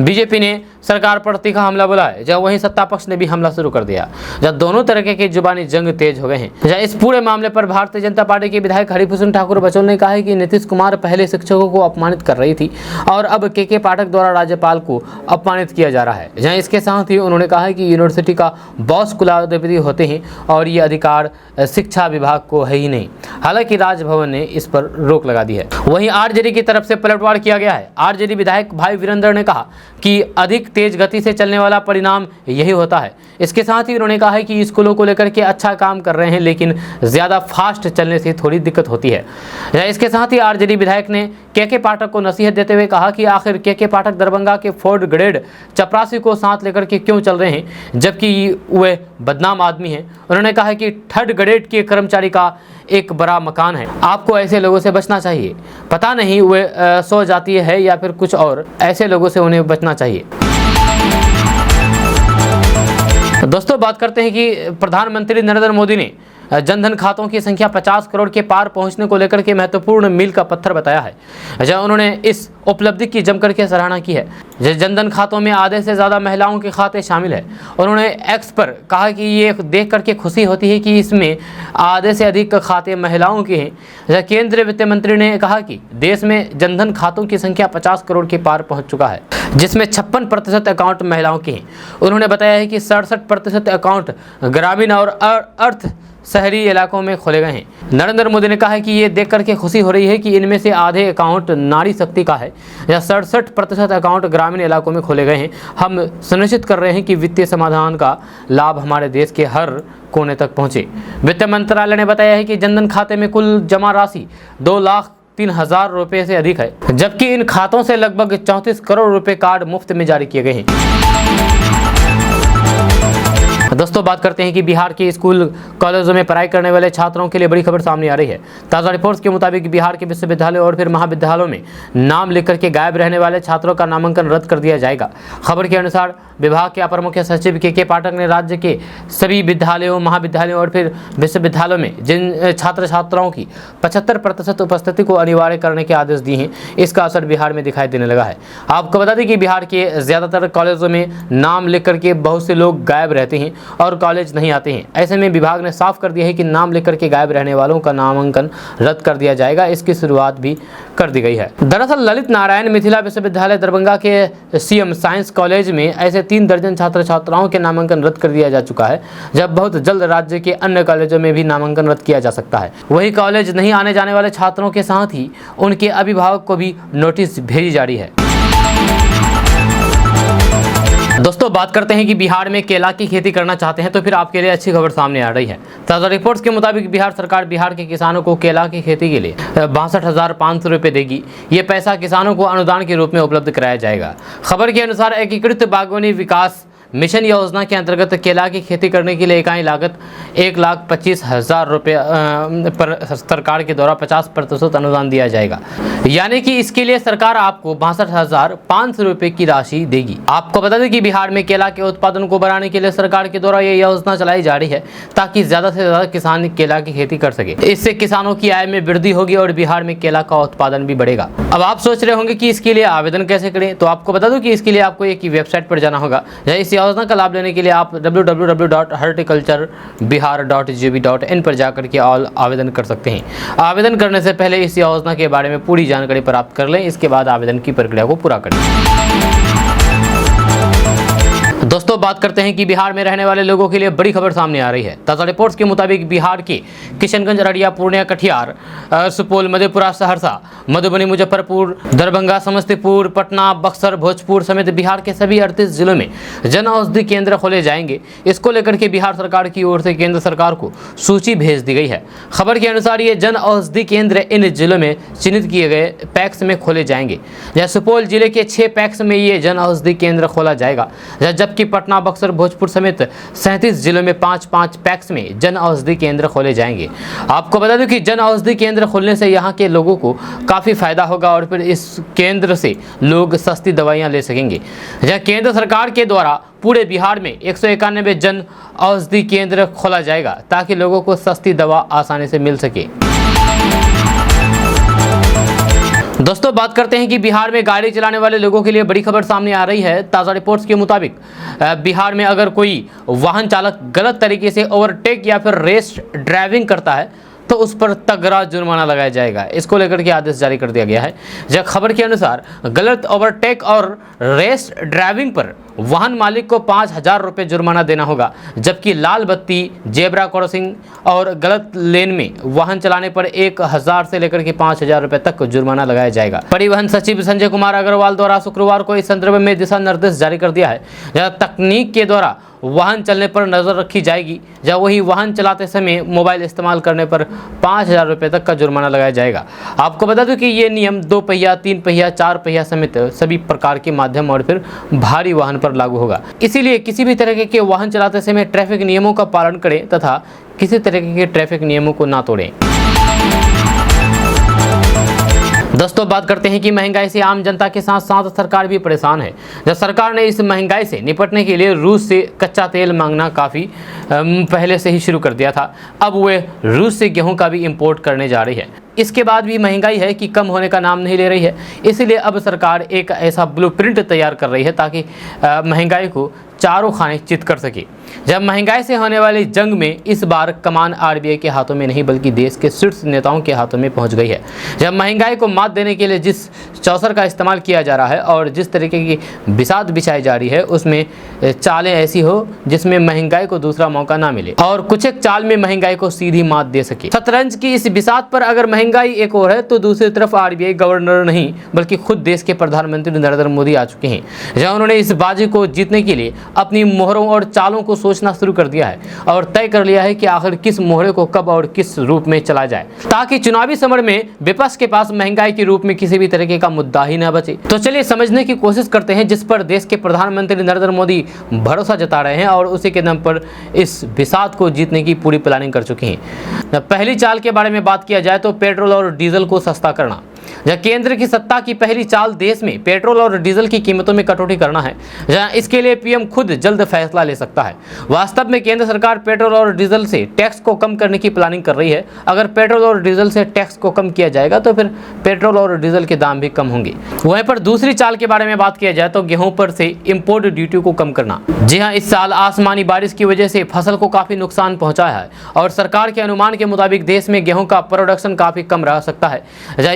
बीजेपी ने सरकार पर तीखा हमला बोला है, जब वहीं सत्ता पक्ष ने भी हमला शुरू कर दिया, जब दोनों तरह के जुबानी जंग तेज हो गए हैं। जब इस पूरे मामले पर भारतीय जनता पार्टी के विधायक हरिभूषण ठाकुर बचौल ने कहा है कि नीतीश कुमार पहले शिक्षकों को अपमानित कर रही थी और अब के पाठक द्वारा राज्यपाल को अपमानित किया जा रहा है। जहाँ इसके साथ ही उन्होंने कहा है कि यूनिवर्सिटी का बॉस कुलाधिपति होते हैं और ये अधिकार शिक्षा विभाग को है ही नहीं। हालांकि राजभवन ने इस पर रोक लगा दी है। वहीं आरजेडी की तरफ से पलटवार किया गया है। आरजेडी विधायक भाई वीरेंद्र ने कहा कि अधिक तेज गति से चलने वाला परिणाम यही होता है। इसके साथ ही उन्होंने कहा है कि स्कूलों को लेकर के अच्छा काम कर रहे हैं, लेकिन ज़्यादा फास्ट चलने से थोड़ी दिक्कत होती है। इसके साथ ही आरजेडी विधायक ने के पाठक को नसीहत देते हुए कहा कि आखिर के पाठक दरभंगा के 4th ग्रेड चपरासी को साथ लेकर के क्यों चल रहे हैं, जबकि वे बदनाम आदमी हैं। उन्होंने कहा कि 3rd ग्रेड के कर्मचारी का एक बड़ा मकान है। आपको ऐसे लोगों से बचना चाहिए। पता नहीं वे सो जाती है या फिर कुछ और, ऐसे लोगों से उन्हें बचना चाहिए। दोस्तों बात करते हैं कि प्रधानमंत्री नरेंद्र मोदी ने जनधन खातों की संख्या 50 करोड़ के पार पहुंचने को लेकर के महत्वपूर्ण मील का पत्थर बताया है। जहां उन्होंने इस उपलब्धि की जमकर के सराहना की है। जनधन खातों में आधे से ज़्यादा महिलाओं के खाते शामिल है। उन्होंने एक्स पर कहा कि ये देख करके खुशी होती है कि इसमें आधे से अधिक खाते महिलाओं के हैं। केंद्रीय वित्त मंत्री ने कहा कि देश में जनधन खातों की संख्या 50 करोड़ के पार पहुँच चुका है, जिसमें 56% अकाउंट महिलाओं के हैं। उन्होंने बताया है कि 67% अकाउंट ग्रामीण और अर्ध शहरी इलाकों में खोले गए हैं। नरेंद्र मोदी ने कहा है कि ये देख करके खुशी हो रही है कि इनमें से आधे अकाउंट नारी शक्ति का है या 67% अकाउंट ग्रामीण इलाकों में खोले गए हैं। हम सुनिश्चित कर रहे हैं कि वित्तीय समाधान का लाभ हमारे देश के हर कोने तक पहुंचे। वित्त मंत्रालय ने बताया है कि जनधन खाते में कुल जमा राशि 2,03,000 रुपये से अधिक है, जबकि इन खातों से लगभग 34 करोड़ रुपए कार्ड मुफ्त में जारी किए गए हैं। दोस्तों बात करते हैं कि बिहार के स्कूल कॉलेजों में पढ़ाई करने वाले छात्रों के लिए बड़ी खबर सामने आ रही है। ताज़ा रिपोर्ट्स के मुताबिक बिहार के विश्वविद्यालयों और फिर महाविद्यालयों में नाम लिख करके गायब रहने वाले छात्रों का नामांकन रद्द कर दिया जाएगा। खबर के अनुसार विभाग के अपर मुख्य सचिव के पाठक ने राज्य के सभी विद्यालयों, महाविद्यालयों और फिर विश्वविद्यालयों में जिन छात्र छात्राओं की 75% उपस्थिति को अनिवार्य करने के आदेश दिए हैं, इसका असर बिहार में दिखाई देने लगा है। आपको बता दें कि बिहार के ज़्यादातर कॉलेजों में नाम लिख करके बहुत से लोग गायब रहते हैं और कॉलेज नहीं आते हैं। ऐसे में विभाग ने साफ कर दिया है कि नाम लेकर के गायब रहने वालों का नामांकन रद्द कर दिया जाएगा। इसकी शुरुआत भी कर दी गई है। दरअसल ललित नारायण मिथिला विश्वविद्यालय दरभंगा के सीएम साइंस कॉलेज में ऐसे 3 दर्जन छात्र छात्राओं के नामांकन रद्द कर दिया जा चुका है, जब बहुत जल्द राज्य के अन्य कॉलेजों में भी नामांकन रद्द किया जा सकता है। वही कॉलेज नहीं आने जाने वाले छात्रों के साथ ही उनके अभिभावक को भी नोटिस भेजी जा रही है। दोस्तों बात करते हैं कि बिहार में केला की खेती करना चाहते हैं तो फिर आपके लिए अच्छी खबर सामने आ रही है। ताज़ा रिपोर्ट्स के मुताबिक बिहार सरकार बिहार के किसानों को केला की खेती के लिए 62,500 रुपये देगी। ये पैसा किसानों को अनुदान के रूप में उपलब्ध कराया जाएगा। खबर के अनुसार एकीकृत बागवानी विकास मिशन योजना के अंतर्गत केला की खेती करने के लिए इकाई लागत 1,25,000 रुपये पर सरकार के द्वारा 50% अनुदान दिया जाएगा। यानी कि इसके लिए सरकार आपको 62,500 रुपये की राशि देगी। आपको बता दें कि बिहार में केला के उत्पादन को बढ़ाने के लिए सरकार के द्वारा ये योजना चलाई जा रही है ताकि ज़्यादा से ज़्यादा किसान केला की खेती कर सके। इससे किसानों की आय में वृद्धि होगी और बिहार में केला का उत्पादन भी बढ़ेगा। अब आप सोच रहे होंगे कि इसके लिए आवेदन कैसे करें, तो आपको बता दूं कि इसके लिए आपको एक वेबसाइट पर जाना होगा। इस योजना का लाभ लेने के लिए आप www.horticulturebihar.gov.in पर जाकर के आवेदन कर सकते हैं। आवेदन करने से पहले इस योजना के बारे में पूरी जानकारी प्राप्त कर लें, इसके बाद आवेदन की प्रक्रिया को पूरा करें। दोस्तों बात करते हैं कि बिहार में रहने वाले लोगों के लिए बड़ी खबर सामने आ रही है। ताज़ा रिपोर्ट्स के मुताबिक बिहार के किशनगंज, अररिया, पूर्णिया, कटिहार, सुपौल, मधेपुरा, सहरसा, मधुबनी, मुजफ्फरपुर, दरभंगा, समस्तीपुर, पटना, बक्सर, भोजपुर समेत बिहार के सभी 38 जिलों में जन औषधि केंद्र खोले जाएंगे। इसको लेकर के बिहार सरकार की ओर से केंद्र सरकार को सूची भेज दी गई है। खबर के अनुसार ये जन औषधि केंद्र इन जिलों में चिन्हित किए गए पैक्स में खोले जाएंगे। जैसे सुपौल जिले के 6 पैक्स में ये जन औषधि केंद्र खोला जाएगा, जबकि पटना, बक्सर, भोजपुर समेत 37 जिलों में 5-5 पैक्स में जन औषधि केंद्र खोले जाएंगे। आपको बता दें कि जन औषधि केंद्र खोलने से यहाँ के लोगों को काफ़ी फायदा होगा और फिर इस केंद्र से लोग सस्ती दवाइयाँ ले सकेंगे। यह केंद्र सरकार के द्वारा पूरे बिहार में 191 जन औषधि केंद्र खोला जाएगा ताकि लोगों को सस्ती दवा आसानी से मिल सके। दोस्तों बात करते हैं कि बिहार में गाड़ी चलाने वाले लोगों के लिए बड़ी खबर सामने आ रही है। ताज़ा रिपोर्ट्स के मुताबिक बिहार में अगर कोई वाहन चालक गलत तरीके से ओवरटेक या फिर रेस ड्राइविंग करता है तो उस पर तगड़ा जुर्माना लगाया जाएगा। इसको लेकर के आदेश जारी कर दिया गया है। जब खबर के अनुसार गलत ओवरटेक और रेस ड्राइविंग पर वाहन मालिक को 5,000 रुपये जुर्माना देना होगा, जबकि लाल बत्ती, जेब्रा क्रॉसिंग और गलत लेन में वाहन चलाने पर 1,000 से लेकर के 5,000 रुपये तक जुर्माना लगाया जाएगा। परिवहन सचिव संजय कुमार अग्रवाल द्वारा शुक्रवार को इस संदर्भ में दिशा निर्देश जारी कर दिया है। जहाँ तकनीक के द्वारा वाहन चलने पर नजर रखी जाएगी, जहाँ वही वाहन चलाते समय मोबाइल इस्तेमाल करने पर 5,000 रुपये तक का जुर्माना लगाया जाएगा। आपको बता दूं कि ये नियम 2 पहिया, 3 पहिया, 4 पहिया समेत सभी प्रकार के माध्यम और फिर भारी वाहन पर लागू होगा। इसीलिए किसी भी तरह के वाहन चलाते समय ट्रैफिक नियमों का पालन करें तथा किसी तरह के ट्रैफिक नियमों को ना तोड़ें। दोस्तों बात करते हैं कि महंगाई से आम जनता के साथ साथ सरकार भी परेशान है। जब सरकार ने इस महंगाई से निपटने के लिए रूस से कच्चा तेल मांगना काफ़ी पहले से ही शुरू कर दिया था। अब वे रूस से गेहूं का भी इंपोर्ट करने जा रही है। इसके बाद भी महंगाई है कि कम होने का नाम नहीं ले रही है। इसलिए अब सरकार एक ऐसा ब्लूप्रिंट तैयार कर रही है ताकि महंगाई को चारों खाने चित कर सके। जब महंगाई से होने वाली जंग में इस बार कमान आरबीआई के हाथों में नहीं बल्कि देश के शीर्ष नेताओं के हाथों में पहुंच गई है। जब महंगाई को मात देने के लिए जिस चौसर का इस्तेमाल किया जा रहा है और जिस तरीके की बिसात बिछाई जा रही है, उसमें चालें ऐसी हो जिसमें महंगाई को दूसरा मौका ना मिले और कुछ एक चाल में महंगाई को सीधी मात दे सके। शतरंज की इस बिसात पर अगर महंगाई एक और है तो दूसरी तरफ आरबीआई गवर्नर नहीं बल्कि खुद देश के प्रधानमंत्री नरेंद्र मोदी आ चुके हैं, जहां उन्होंने इस बाजी को जीतने के लिए अपनी मोहरों और चालों को सोचना शुरू कर दिया है और तय कर लिया है कि आखिर किस मोहरे को कब और किस रूप में चला जाए ताकि चुनावी समर में विपक्ष के पास महंगाई के रूप में किसी भी तरीके का मुद्दा ही न बचे। तो चलिए समझने की कोशिश करते हैं जिस पर देश के प्रधानमंत्री नरेंद्र मोदी भरोसा जता रहे हैं और उसी के दम पर इस बिसात को जीतने की पूरी प्लानिंग कर चुके हैं। पहली चाल के बारे में बात किया जाए तो पेट्रोल और डीजल को सस्ता करना। जहाँ केंद्र की सत्ता की पहली चाल देश में पेट्रोल और डीजल की कीमतों में कटौती करना है, जहाँ इसके लिए पीएम खुद जल्द फैसला ले सकता है। वास्तव में केंद्र सरकार पेट्रोल और डीजल से टैक्स को कम करने की प्लानिंग कर रही है। अगर पेट्रोल और डीजल से टैक्स को कम किया जाएगा तो फिर पेट्रोल और डीजल के दाम भी कम होंगे। वहीं पर दूसरी चाल के बारे में बात किया जाए तो गेहूं पर से इम्पोर्ट ड्यूटी को कम करना। जी हाँ, इस साल आसमानी बारिश की वजह से फसल को काफी नुकसान पहुंचा है और सरकार के अनुमान के मुताबिक देश में गेहूं का प्रोडक्शन काफी कम रह सकता है।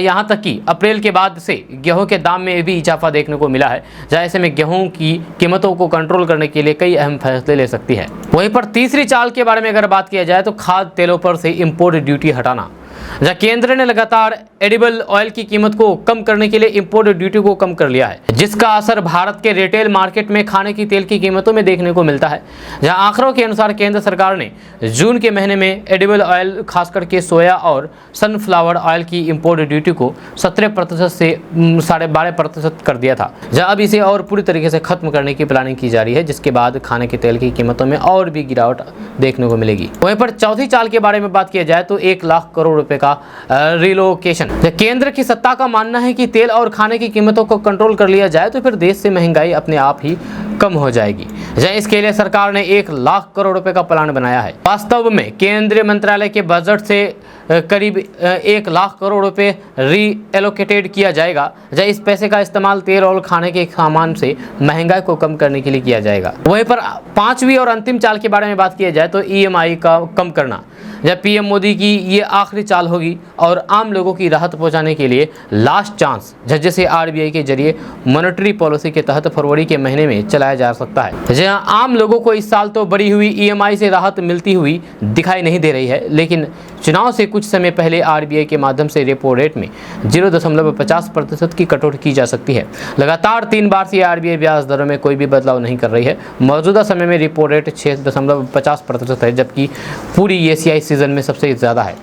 यहाँ तक कि अप्रैल के बाद से गेहूं के दाम में भी इजाफा देखने को मिला है, जहाँ ऐसे में गेहूं की कीमतों को कंट्रोल करने के लिए कई अहम फैसले ले सकती है। वहीं पर तीसरी चाल के बारे में अगर बात किया जाए तो खाद्य तेलों पर से इंपोर्ट ड्यूटी हटाना। जहां केंद्र ने लगातार एडिबल ऑयल की कीमत को कम करने के लिए इंपोर्ट ड्यूटी को कम कर लिया है, जिसका असर भारत के रिटेल मार्केट में खाने की तेल की कीमतों में देखने को मिलता है। जहां आंकड़ों के अनुसार केंद्र सरकार ने जून के महीने में एडिबल ऑयल खासकर के सोया और सनफ्लावर ऑयल की इंपोर्ट ड्यूटी को 17% से 12.5% कर दिया था। जहां अब इसे और पूरी तरीके से खत्म करने की प्लानिंग की जा रही है, जिसके बाद खाने के तेल की कीमतों में और भी गिरावट देखने को मिलेगी। वहीं पर चौथी चाल के बारे में बात किया जाए तो 1 लाख करोड़ रुपए का रिलोकेशन। केंद्र की सत्ता का मानना है कि तेल और खाने की कीमतों को कंट्रोल कर लिया जाए तो फिर देश से महंगाई अपने आप ही कम हो जाएगी। इसके लिए सरकार ने 1 लाख करोड़ रुपए का प्लान बनाया है। वास्तव में केंद्रीय मंत्रालय के बजट से करीब 1 लाख करोड़ रुपए रीएलोकेटेड किया जाएगा। इस पैसे का इस्तेमाल तेल और खाने के सामान से महंगाई को कम करने के लिए किया जाएगा। वहीं पर पांचवी और अंतिम चाल के बारे में बात किया जाए तो ईएमआई का कम करना। जब पीएम मोदी की ये आखिरी चाल होगी और आम लोगों की राहत पहुंचाने के लिए लास्ट चांस, जैसे आरबीआई के जरिए मॉनेटरी पॉलिसी के तहत फरवरी के महीने में चलाया जा सकता है। जहां आम लोगों को इस साल तो बढ़ी हुई ईएमआई से राहत मिलती हुई दिखाई नहीं दे रही है, लेकिन चुनाव से कुछ समय पहले आरबीआई के माध्यम से रेपो रेट में 0.50% की कटौती की जा सकती है। लगातार 3 बार से आरबीआई ब्याज दरों में कोई भी बदलाव नहीं कर रही है। मौजूदा समय में रेपो रेट 6.50% है, जबकि पूरी एशियाई सीजन में सबसे ज़्यादा है।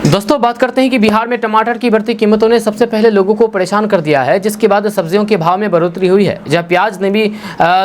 दोस्तों बात करते हैं कि बिहार में टमाटर की बढ़ती कीमतों ने सबसे पहले लोगों को परेशान कर दिया है, जिसके बाद सब्जियों के भाव में बढ़ोतरी हुई है। जहां प्याज ने भी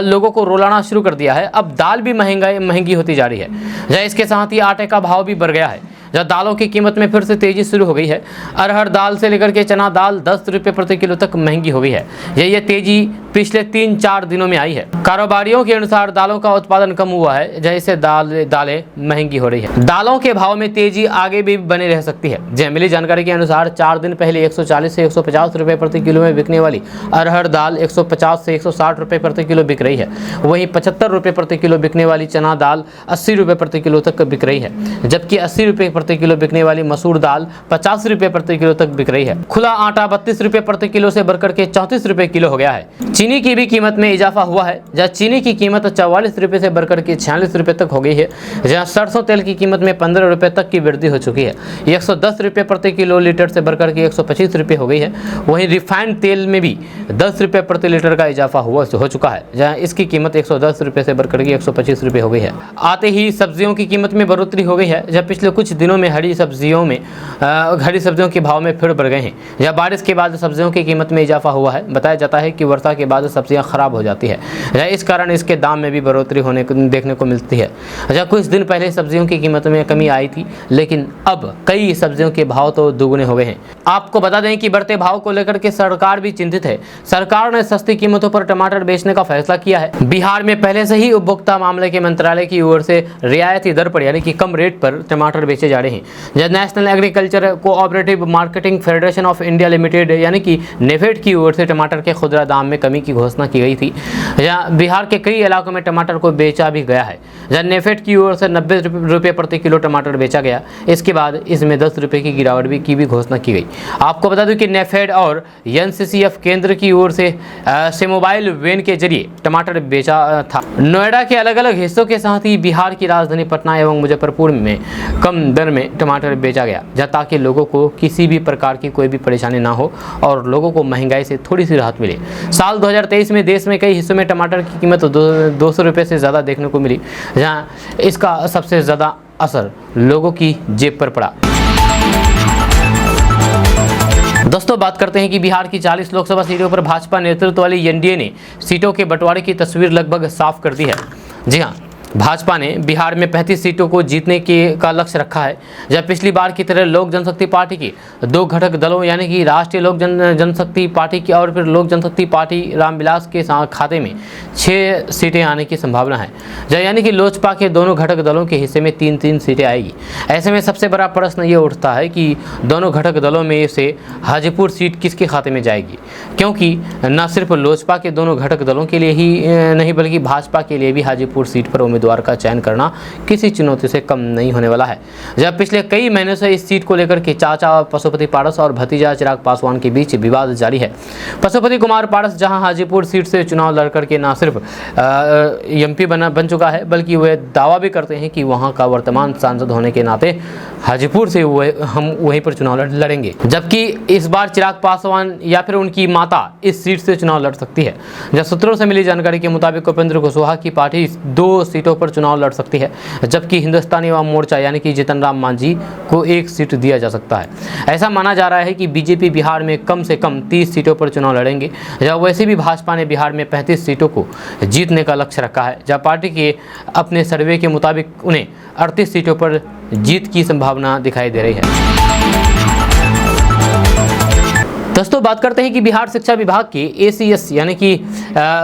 लोगों को रुलाना शुरू कर दिया है। अब दाल भी महंगी होती जा रही है। जहां इसके साथ ही आटे का भाव भी बढ़ गया है। जहाँ दालों की कीमत में फिर से तेजी शुरू हो गई है। अरहर दाल से लेकर के चना दाल 10 रुपये प्रति किलो तक महंगी हो गई है। ये तेजी पिछले 3-4 दिनों में आई है। कारोबारियों के अनुसार दालों का उत्पादन कम हुआ है, जैसे दालें महंगी हो रही है। दालों के भाव में तेजी आगे भी बनी रह सकती है। मिली जानकारी के अनुसार 4 दिन पहले 140 से 150 रुपये प्रति किलो में बिकने वाली अरहर दाल 150 से 160 रुपये प्रति किलो बिक रही है। वहीं 75 रुपये प्रति किलो बिकने वाली चना दाल 80 रुपये प्रति किलो तक बिक रही है, जबकि 80 रुपये प्रति किलो बिकने वाली मसूर दाल 50 रुपये प्रति किलो तक बिक रही है। खुला आटा 32 रुपये प्रति किलो से बढ़कर के 34 रुपये किलो हो गया है। चीनी की भी कीमत में इजाफा हुआ है, जहाँ चीनी की कीमत 44 रुपये से बढ़कर के 46 रुपये तक हो गई है। जहाँ सरसों तेल की कीमत में 15 रुपये तक की वृद्धि हो चुकी है। 110 रुपये प्रति किलो लीटर से बढ़कर के 125 रुपये हो गई है। वहीं रिफाइंड तेल में भी 10 रुपये प्रति लीटर का इजाफा हो चुका है, जहाँ इसकी कीमत 110 रुपये से बढ़कर के 125 रुपये हो गई है। आते ही सब्जियों की कीमत में बढ़ोतरी हो गई है, जब पिछले कुछ दिनों में हरी सब्जियों के भाव में फिर बढ़ गए हैं। या बारिश के बाद सब्जियों की कीमत में इजाफा हुआ है। बताया जाता है कि वर्षा के बाद सब्जियां खराब हो जाती है, इस कारण इसके दाम में भी बढ़ोतरी देखने को मिलती है। कुछ दिन पहले सब्जियों की कीमत में कमी आई थी, लेकिन अब कई सब्जियों के भाव तो दुगने हो गए हैं। आपको बता दें कि बढ़ते भाव को लेकर के सरकार भी चिंतित है। सरकार ने सस्ती कीमतों पर टमाटर बेचने का फैसला किया है। बिहार में पहले से ही उपभोक्ता मामले के मंत्रालय की ओर से रियायती दर पर यानी कि कम रेट पर टमाटर बेचे जा रहे हैं। National agriculture cooperative marketing federation of India limited यानी कि नेफेड की ओर से टमाटर के खुदरा दाम में कमी की घोषणा की गई थी। जहां बिहार के कई इलाकों में टमाटर को बेचा भी गया है। जहां नेफेड की ओर से 90 रुपये प्रति किलो टमाटर बेचा गया। इसके बाद इसमें 10 रुपये की गिरावट की भी घोषणा की गई। आपको बता दूं कि नेफेड और एनसीसीएफ केंद्र की ओर से मोबाइल वैन के जरिए टमाटर बेचा था। नोएडा के अलग अलग हिस्सों के साथ ही बिहार की राजधानी पटना एवं मुजफ्फरपुर में कम दर में टमाटर बेचा गया, ताकि लोगों को किसी भी प्रकार की कोई भी परेशानी ना हो और लोगों को महंगाई से थोड़ी सी राहत मिले। साल 2023 में देश में कई हिस्सों में टमाटर की कीमत 200 रुपये से ज़्यादा देखने को मिली, जहां इसका सबसे ज़्यादा असर लोगों की जेब पर पड़ा। दोस्तों बात करते हैं कि बिहार की 40 लोकसभा सीटों पर भाजपा नेतृत्व वाली एनडीए ने सीटों के बंटवारे की तस्वीर लगभग साफ कर दी है। जी हाँ, भाजपा ने बिहार में 35 सीटों को जीतने का लक्ष्य रखा है। जब पिछली बार की तरह लोक जनशक्ति पार्टी के 2 घटक दलों यानी कि राष्ट्रीय लोक जनशक्ति पार्टी की और फिर लोक जनशक्ति पार्टी रामविलास के खाते में 6 सीटें आने की संभावना है। यानी कि लोजपा के दोनों घटक दलों के हिस्से में 3-3 सीटें आएगी। ऐसे में सबसे बड़ा प्रश्न ये उठता है कि दोनों घटक दलों में से हाजीपुर सीट किसके खाते में जाएगी, क्योंकि न सिर्फ लोजपा के दोनों घटक दलों के लिए ही नहीं बल्कि भाजपा के लिए भी हाजीपुर सीट पर उम्मीदवार उम्मीदवार का चयन करना किसी चुनौती से कम नहीं होने वाला है। जब पिछले कई महीनों से इस सीट को लेकर के चाचा पशुपति पारस और भतीजा चिराग पासवान के बीच विवाद जारी है। पशुपति कुमार पारस जहां हाजीपुर सीट से चुनाव लड़कर के न सिर्फ एमपी बन चुका है, बल्कि वे दावा भी करते हैं कि वहां का वर्तमान सांसद होने के नाते हाजीपुर से हम वहीं पर चुनाव लड़ेंगे। जबकि इस बार चिराग पासवान या फिर उनकी माता इस सीट से चुनाव लड़ सकती है। जब सूत्रों से मिली जानकारी के मुताबिक उपेंद्र कुशवाहा की पार्टी 2 सीटों पर चुनाव लड़ सकती है, जबकि हिंदुस्तानी अवाम मोर्चा यानी कि जीतन राम मांझी को 1 सीट दिया जा सकता है। ऐसा माना जा रहा है कि बीजेपी बिहार में कम से कम 30 सीटों पर चुनाव लड़ेंगे, जब वैसे भी भाजपा ने बिहार में 35 सीटों को जीतने का लक्ष्य रखा है, जब पार्टी के अपने सर्वे के मुताबिक उन्हें 38 सीटों पर जीत की संभावना दिखाई दे रही है। दोस्तों बात करते हैं कि बिहार शिक्षा विभाग के ACS यानी कि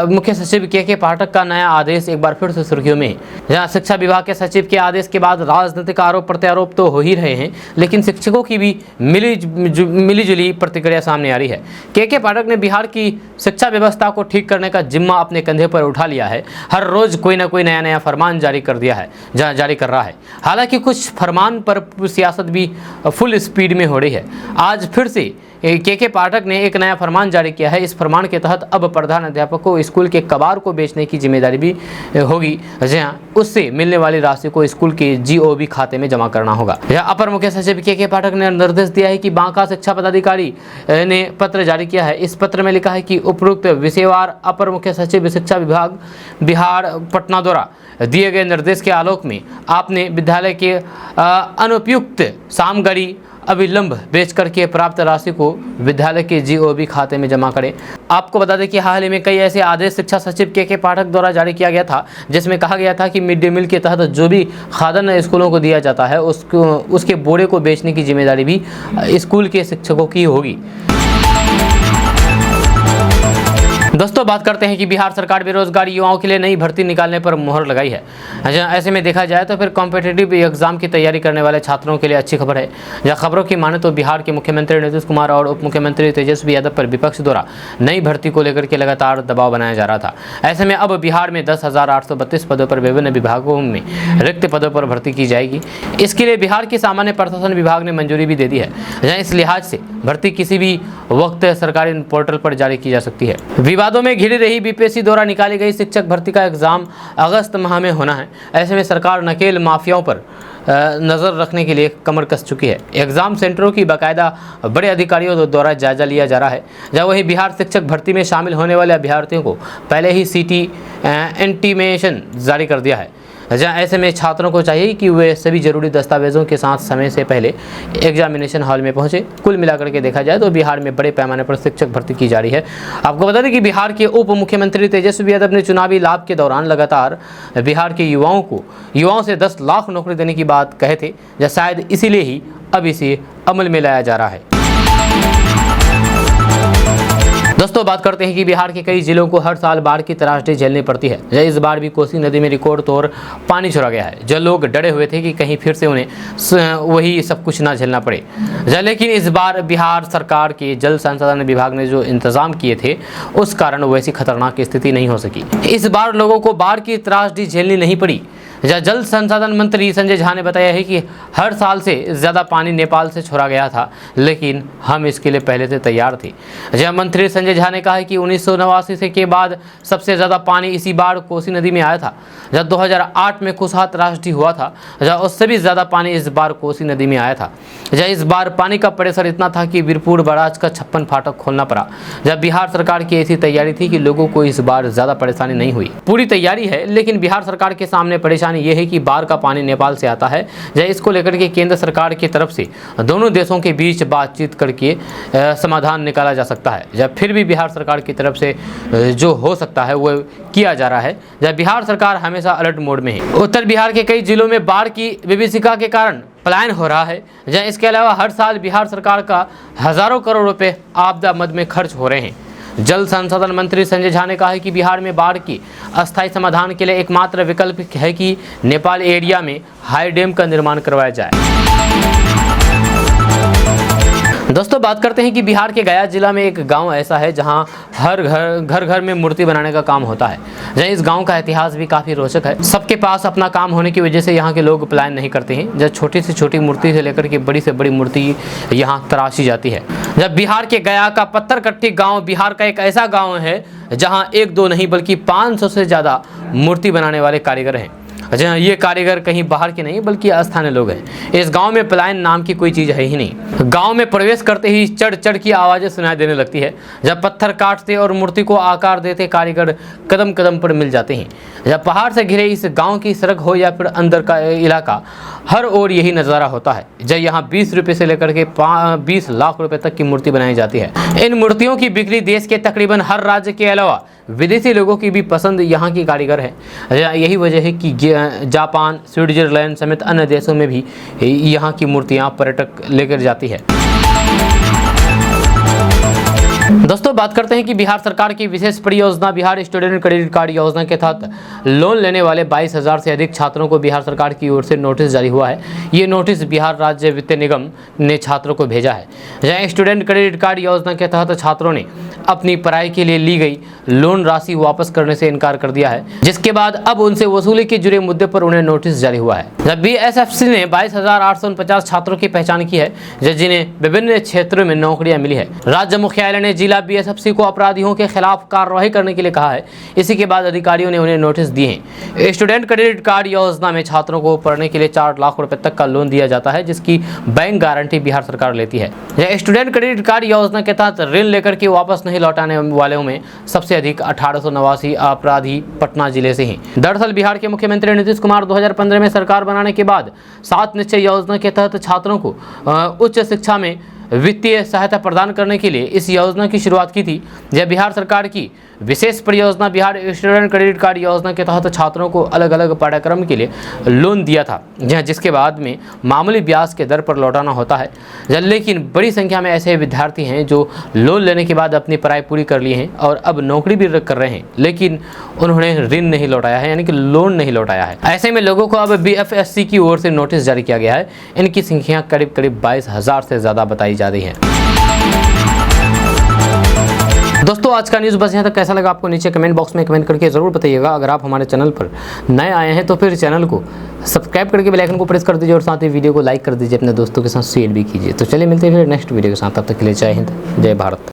मुख्य सचिव के पाठक का नया आदेश एक बार फिर से सुर्खियों में है। जहां शिक्षा विभाग के सचिव के आदेश के बाद राजनीतिक आरोप प्रत्यारोप तो हो ही रहे हैं, लेकिन शिक्षकों की भी मिलीजुली प्रतिक्रिया सामने आ रही है। के पाठक ने बिहार की शिक्षा व्यवस्था को ठीक करने का जिम्मा अपने कंधे पर उठा लिया है। हर रोज कोई ना कोई नया फरमान जारी कर रहा है। हालांकि कुछ फरमान पर सियासत भी फुल स्पीड में हो रही है। आज फिर से के पाठक ने एक नया फरमान जारी किया है। इस फरमान के तहत अब प्रधान अध्यापक को स्कूल के कबाड़ को बेचने की जिम्मेदारी भी होगी, जहां उससे मिलने वाली राशि को स्कूल के GOB खाते में जमा करना होगा। यह अपर मुख्य सचिव के पाठक ने निर्देश दिया है कि बांका शिक्षा पदाधिकारी ने पत्र जारी किया है। इस पत्र में लिखा है कि उपरोक्त विषयवार अपर मुख्य सचिव शिक्षा विभाग बिहार पटना द्वारा दिए गए निर्देश के आलोक में आपने विद्यालय के अनुपयुक्त सामग्री अविलंब बेच करके प्राप्त राशि को विद्यालय के GOB खाते में जमा करें। आपको बता दें कि हाल ही में कई ऐसे आदेश शिक्षा सचिव के पाठक द्वारा जारी किया गया था, जिसमें कहा गया था कि मिड डे मील के तहत जो भी खाद्यान्न स्कूलों को दिया जाता है उसके बोरे को बेचने की जिम्मेदारी भी स्कूल के शिक्षकों की होगी। दोस्तों बात करते हैं कि बिहार सरकार बेरोजगार युवाओं के लिए नई भर्ती निकालने पर मुहर लगाई है। ऐसे में देखा जाए तो फिर कॉम्पिटिटिव एग्जाम की तैयारी करने वाले छात्रों के लिए अच्छी खबर है। जहां खबरों की माने तो बिहार के मुख्यमंत्री नीतीश कुमार और उप मुख्यमंत्री तेजस्वी यादव पर विपक्ष द्वारा नई भर्ती को लेकर के लगातार दबाव बनाया जा रहा था। ऐसे में अब बिहार में 10,832 पदों पर विभिन्न विभागों में रिक्त पदों पर भर्ती की जाएगी। इसके लिए बिहार के सामान्य प्रशासन विभाग ने मंजूरी भी दे दी है। जहाँ इस लिहाज से भर्ती किसी भी वक्त सरकारी पोर्टल पर जारी की जा सकती है। विवादों में घिरी रही BPSC द्वारा निकाली गई शिक्षक भर्ती का एग्जाम अगस्त माह में होना है। ऐसे में सरकार नकेल माफियाओं पर नज़र रखने के लिए कमर कस चुकी है। एग्जाम सेंटरों की बाकायदा बड़े अधिकारियों द्वारा जायजा लिया जा रहा है। जब वही बिहार शिक्षक भर्ती में शामिल होने वाले अभ्यर्थियों को पहले ही CT इंटीमेशन जारी कर दिया है। जहाँ ऐसे में छात्रों को चाहिए कि वे सभी जरूरी दस्तावेजों के साथ समय से पहले एग्जामिनेशन हॉल में पहुंचे। कुल मिलाकर के देखा जाए तो बिहार में बड़े पैमाने पर शिक्षक भर्ती की जा रही है। आपको बता दें कि बिहार के उप मुख्यमंत्री तेजस्वी यादव ने चुनावी लाभ के दौरान लगातार बिहार के युवाओं से 10 लाख नौकरी देने की बात कहे थे। या शायद इसीलिए ही अब इसे अमल में लाया जा रहा है। दोस्तों बात करते हैं कि बिहार के कई जिलों को हर साल बाढ़ की त्रासदी झेलनी पड़ती है। इस बार भी कोसी नदी में रिकॉर्ड तौर पानी छोड़ा गया है। जो लोग डरे हुए थे कि कहीं फिर से उन्हें वही सब कुछ ना झेलना पड़े, लेकिन इस बार बिहार सरकार के जल संसाधन विभाग ने जो इंतजाम किए थे उस कारण वैसी खतरनाक स्थिति नहीं हो सकी। इस बार लोगों को बाढ़ की त्रासदी झेलनी नहीं पड़ी। जल संसाधन मंत्री संजय झा ने बताया है कि हर साल से ज़्यादा पानी नेपाल से छोड़ा गया था, लेकिन हम इसके लिए पहले से तैयार थे। जब मंत्री संजय झा ने कहा कि 1989 से के बाद सबसे ज़्यादा पानी इसी बार कोसी नदी में आया था। जब 2008 में कुशहा त्रासदी हुआ था, जब उससे भी ज़्यादा पानी इस बार कोसी नदी में आया था। जब इस बार पानी का प्रेशर इतना था कि वीरपुर बराज का 56 फाटक खोलना पड़ा। जब बिहार सरकार की ऐसी तैयारी थी कि लोगों को इस बार ज़्यादा परेशानी नहीं हुई। पूरी तैयारी है, लेकिन बिहार सरकार के सामने परेशानी ये है कि बाढ़ का पानी नेपाल से आता है। इसको लेकर के केंद्र सरकार की तरफ से दोनों देशों के बीच बातचीत करके समाधान निकाला जा सकता है। जब फिर भी बिहार सरकार की तरफ से जो हो सकता है वो किया जा रहा है। जब बिहार सरकार हमेशा अलर्ट मोड में है। उत्तर बिहार के कई जिलों में बाढ़ की विभीषिका के कारण पलायन हो रहा है। जहाँ इसके अलावा हर साल बिहार सरकार का हजारों करोड़ रुपए आपदा मद में खर्च हो रहे हैं। जल संसाधन मंत्री संजय झा ने कहा है कि बिहार में बाढ़ की अस्थायी समाधान के लिए एकमात्र विकल्प है कि नेपाल एरिया में हाई डैम का निर्माण करवाया जाए। दोस्तों बात करते हैं कि बिहार के गया जिला में एक गांव ऐसा है जहां हर घर में मूर्ति बनाने का काम होता है। जहाँ इस गांव का इतिहास भी काफ़ी रोचक है। सबके पास अपना काम होने की वजह से यहाँ के लोग पलायन नहीं करते हैं। जब छोटी से छोटी मूर्ति से लेकर के बड़ी से बड़ी मूर्ति यहाँ तराशी जाती है। जब बिहार के गया का पत्थरकट्टी गाँव बिहार का एक ऐसा गाँव है जहाँ एक दो नहीं बल्कि 500 से ज़्यादा मूर्ति बनाने वाले कारीगर हैं। अच्छा, ये कारीगर कहीं बाहर के नहीं बल्कि स्थानीय लोग हैं। इस गांव में पलायन नाम की कोई चीज़ है ही नहीं। गांव में प्रवेश करते ही चढ़ चढ़ की आवाज़ें सुनाई देने लगती है। जब पत्थर काटते और मूर्ति को आकार देते कारीगर कदम कदम पर मिल जाते हैं। जब पहाड़ से घिरे इस गांव की सड़क हो या फिर अंदर का इलाका, हर ओर यही नज़ारा होता है। जब यहाँ 20 रुपये से लेकर के 20 लाख रुपए तक की मूर्ति बनाई जाती है। इन मूर्तियों की बिक्री देश के तकरीबन हर राज्य के अलावा विदेशी लोगों की भी पसंद यहाँ की कारीगर है। यही वजह है कि जापान, स्विट्जरलैंड समेत अन्य देशों में भी यहाँ की मूर्तियाँ पर्यटक लेकर जाती है। दोस्तों बात करते हैं कि बिहार सरकार की विशेष परियोजना बिहार स्टूडेंट क्रेडिट कार्ड योजना के तहत लोन लेने वाले 22,000 से अधिक छात्रों को बिहार सरकार की ओर से नोटिस जारी हुआ है। ये नोटिस बिहार राज्य वित्त निगम ने छात्रों को भेजा है। जहाँ स्टूडेंट क्रेडिट कार्ड योजना के तहत छात्रों ने अपनी पढ़ाई के लिए ली गई लोन राशि वापस करने से इनकार कर दिया है, जिसके बाद अब उनसे वसूली के जुड़े मुद्दे पर उन्हें नोटिस जारी हुआ है। जब BSFC ने 22,849 छात्रों की पहचान की है जिन्हें विभिन्न क्षेत्रों में नौकरियां मिली है। राज्य मुख्यालय ने जिला BSFC को अपराधियों के खिलाफ कार्रवाई करने के लिए कहा है। इसी के बाद अधिकारियों ने उन्हें नोटिस दिए हैं। स्टूडेंट क्रेडिट कार्ड योजना में छात्रों को पढ़ने के लिए 4 लाख रुपए तक का लोन दिया जाता है, जिसकी बैंक गारंटी बिहार सरकार लेती है। स्टूडेंट क्रेडिट कार्ड योजना के तहत ऋण लेकर के वापस नहीं लौटाने वालों में सबसे अधिक 1889 अपराधी पटना जिले से हैं। दरअसल बिहार के मुख्यमंत्री नीतीश कुमार 2015 में सरकार बनाने के बाद 7 निश्चय योजना के तहत छात्रों को उच्च शिक्षा में वित्तीय सहायता प्रदान करने के लिए इस योजना की शुरुआत की थी। यह बिहार सरकार की विशेष परियोजना बिहार स्टूडेंट क्रेडिट कार्ड योजना के तहत छात्रों को अलग अलग पाठ्यक्रम के लिए लोन दिया था, जिसके बाद में मामूली ब्याज के दर पर लौटाना होता है। लेकिन बड़ी संख्या में ऐसे विद्यार्थी हैं जो लोन लेने के बाद अपनी पढ़ाई पूरी कर लिए हैं और अब नौकरी भी कर रहे हैं, लेकिन उन्होंने ऋण नहीं लौटाया है, यानी कि लोन नहीं लौटाया है। ऐसे में लोगों को अब BFSC की ओर से नोटिस जारी किया गया है। इनकी संख्या करीब 22,000 से ज़्यादा बताई जा रही है। दोस्तों आज का न्यूज़ बस यहाँ तक। कैसा लगा आपको नीचे कमेंट बॉक्स में कमेंट करके ज़रूर बताइएगा। अगर आप हमारे चैनल पर नए आए हैं तो फिर चैनल को सब्सक्राइब करके बेल आइकन को प्रेस कर दीजिए और साथ ही वीडियो को लाइक कर दीजिए, अपने दोस्तों के साथ शेयर भी कीजिए। तो चलिए मिलते हैं फिर नेक्स्ट वीडियो के साथ। तब तक के लिए जय हिंद, जय भारत।